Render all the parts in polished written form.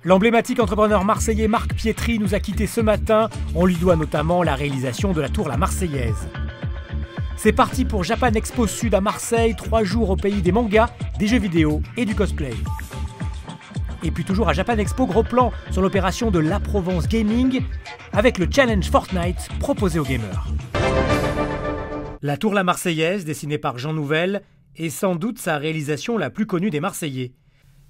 L'emblématique entrepreneur marseillais Marc Pietri nous a quittés ce matin. On lui doit notamment la réalisation de la Tour La Marseillaise. C'est parti pour Japan Expo Sud à Marseille, 3 jours au pays des mangas, des jeux vidéo et du cosplay. Et puis toujours à Japan Expo, gros plan sur l'opération de La Provence Gaming avec le challenge Fortnite proposé aux gamers. La Tour La Marseillaise, dessinée par Jean Nouvel, est sans doute sa réalisation la plus connue des Marseillais.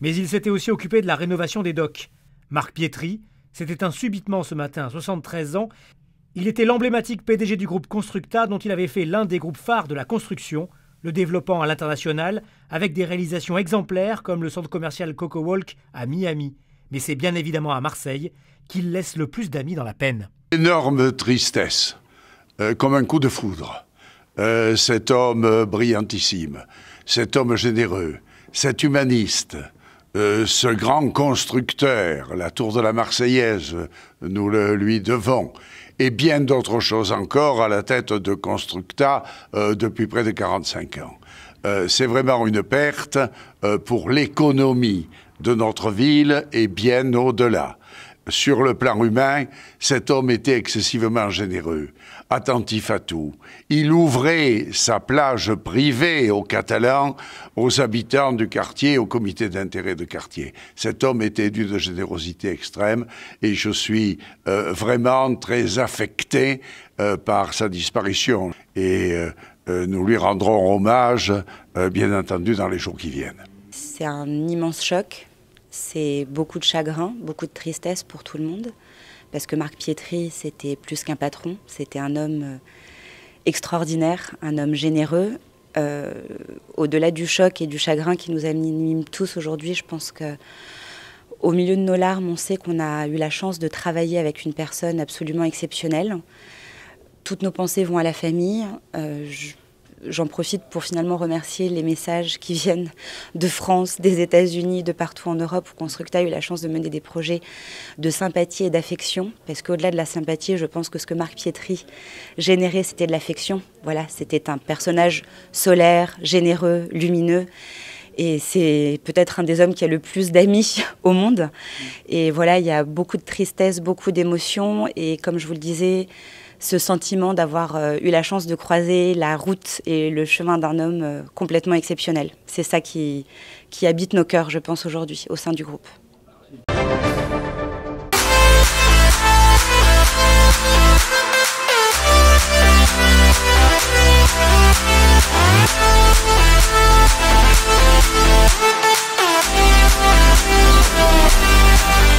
Mais il s'était aussi occupé de la rénovation des docks. Marc Pietri s'est éteint subitement ce matin à 73 ans. Il était l'emblématique PDG du groupe Constructa dont il avait fait l'un des groupes phares de la construction, le développant à l'international avec des réalisations exemplaires comme le centre commercial Coco Walk à Miami. Mais c'est bien évidemment à Marseille qu'il laisse le plus d'amis dans la peine. Énorme tristesse, comme un coup de foudre. Cet homme brillantissime, cet homme généreux, cet humaniste, ce grand constructeur, la Tour de la Marseillaise, nous le lui devons, et bien d'autres choses encore à la tête de Constructa depuis près de 45 ans. C'est vraiment une perte pour l'économie de notre ville et bien au-delà. Sur le plan humain, cet homme était excessivement généreux, attentif à tout. Il ouvrait sa plage privée aux Catalans, aux habitants du quartier, au comité d'intérêt de quartier. Cet homme était d'une générosité extrême et je suis vraiment très affecté par sa disparition. Et nous lui rendrons hommage, bien entendu, dans les jours qui viennent. C'est un immense choc. C'est beaucoup de chagrin, beaucoup de tristesse pour tout le monde, parce que Marc Pietri, c'était plus qu'un patron, c'était un homme extraordinaire, un homme généreux. Au-delà du choc et du chagrin qui nous anime tous aujourd'hui, je pense qu'au milieu de nos larmes, on sait qu'on a eu la chance de travailler avec une personne absolument exceptionnelle. Toutes nos pensées vont à la famille. J'en profite pour finalement remercier les messages qui viennent de France, des États-Unis, de partout en Europe où Constructa a eu la chance de mener des projets de sympathie et d'affection. Parce qu'au-delà de la sympathie, je pense que ce que Marc Pietri générait, c'était de l'affection. Voilà, c'était un personnage solaire, généreux, lumineux. Et c'est peut-être un des hommes qui a le plus d'amis au monde. Et voilà, il y a beaucoup de tristesse, beaucoup d'émotions. Et comme je vous le disais, ce sentiment d'avoir eu la chance de croiser la route et le chemin d'un homme complètement exceptionnel. C'est ça qui habite nos cœurs, je pense, aujourd'hui, au sein du groupe.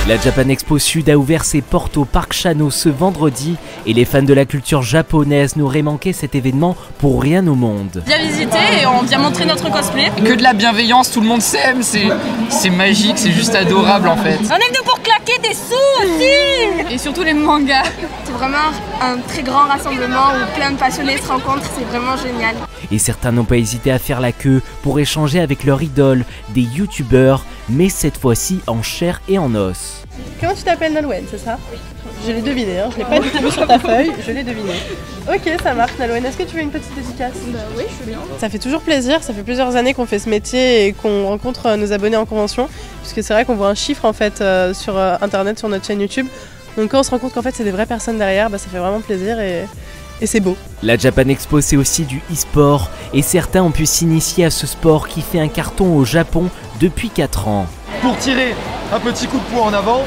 La Japan Expo Sud a ouvert ses portes au Parc Chano ce vendredi et les fans de la culture japonaise n'auraient manqué cet événement pour rien au monde. Viens visiter et on vient montrer notre cosplay. Que de la bienveillance, tout le monde s'aime, c'est magique, c'est juste adorable en fait. On est venu pour claquer des sous aussi. Et surtout les mangas. C'est vraiment un très grand rassemblement où plein de passionnés se rencontrent, c'est vraiment génial. Et certains n'ont pas hésité à faire la queue pour échanger avec leur idole, des youtubeurs, mais cette fois-ci en chair et en os. Comment tu t'appelles, Nolwenn, c'est ça? Oui. Je l'ai deviné, hein. Je l'ai pas du tout vu sur ta feuille, je l'ai deviné. Ok, ça marche, Nolwenn. Est-ce que tu veux une petite dédicace? Oui, je veux bien. Ça fait toujours plaisir, ça fait plusieurs années qu'on fait ce métier et qu'on rencontre nos abonnés en convention, puisque c'est vrai qu'on voit un chiffre en fait sur internet, sur notre chaîne YouTube. Donc quand on se rend compte qu'en fait c'est des vraies personnes derrière, ça fait vraiment plaisir et c'est beau. La Japan Expo, c'est aussi du e-sport et certains ont pu s'initier à ce sport qui fait un carton au Japon depuis 4 ans. Pour tirer un petit coup de poing en avant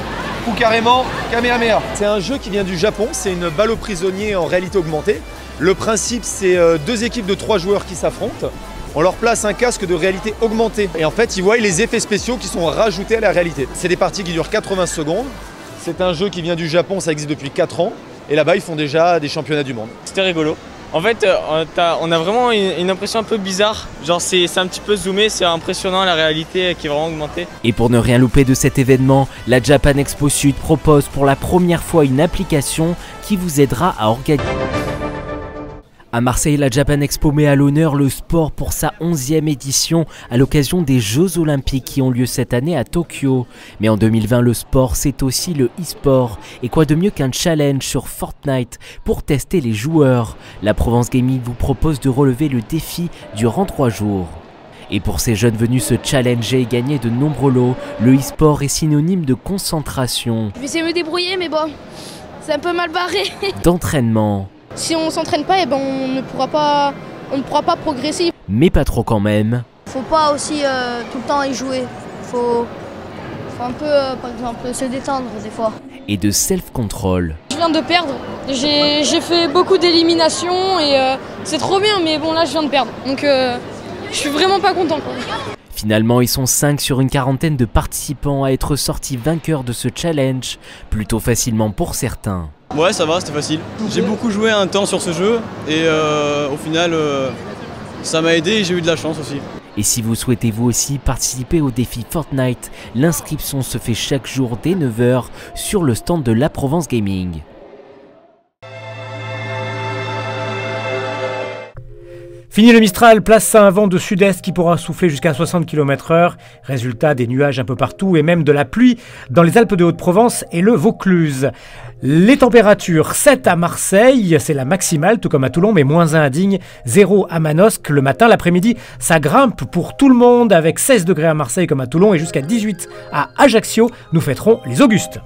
ou carrément Kamehameha. C'est un jeu qui vient du Japon, c'est une balle aux prisonniers en réalité augmentée. Le principe, c'est 2 équipes de 3 joueurs qui s'affrontent. On leur place un casque de réalité augmentée et en fait ils voient les effets spéciaux qui sont rajoutés à la réalité. C'est des parties qui durent 80 secondes. C'est un jeu qui vient du Japon, ça existe depuis 4 ans. Et là-bas, ils font déjà des championnats du monde. C'était rigolo. En fait, on a vraiment une impression un peu bizarre. Genre, c'est un petit peu zoomé, c'est impressionnant la réalité qui est vraiment augmentée. Et pour ne rien louper de cet événement, la Japan Expo Sud propose pour la première fois une application qui vous aidera à organiser. À Marseille, la Japan Expo met à l'honneur le sport pour sa 11e édition à l'occasion des Jeux Olympiques qui ont lieu cette année à Tokyo. Mais en 2020, le sport, c'est aussi le e-sport. Et quoi de mieux qu'un challenge sur Fortnite pour tester les joueurs? La Provence Gaming vous propose de relever le défi durant 3 jours. Et pour ces jeunes venus se challenger et gagner de nombreux lots, le e-sport est synonyme de concentration. Je vais essayer de me débrouiller, mais bon, c'est un peu mal barré. D'entraînement. Si on s'entraîne pas, on ne pourra pas progresser. Mais pas trop quand même. Faut pas aussi tout le temps y jouer. Faut un peu, par exemple, se détendre des fois. Et de self-control. Je viens de perdre. J'ai fait beaucoup d'éliminations et c'est trop bien, mais bon là je viens de perdre. Donc je suis vraiment pas content, quoi. Finalement, ils sont 5 sur une quarantaine de participants à être sortis vainqueurs de ce challenge, plutôt facilement pour certains. Ouais, ça va, c'était facile. J'ai beaucoup joué un temps sur ce jeu et au final, ça m'a aidé et j'ai eu de la chance aussi. Et si vous souhaitez vous aussi participer au défi Fortnite, l'inscription se fait chaque jour dès 9 h sur le stand de La Provence Gaming. Fini le Mistral, place à un vent de sud-est qui pourra souffler jusqu'à 60 km/h. Résultat, des nuages un peu partout et même de la pluie dans les Alpes de Haute-Provence et le Vaucluse. Les températures, 7 à Marseille, c'est la maximale, tout comme à Toulon, mais -1 à Digne, 0 à Manosque. Le matin, l'après-midi, ça grimpe pour tout le monde avec 16 degrés à Marseille comme à Toulon et jusqu'à 18 à Ajaccio. Nous fêterons les Augustes.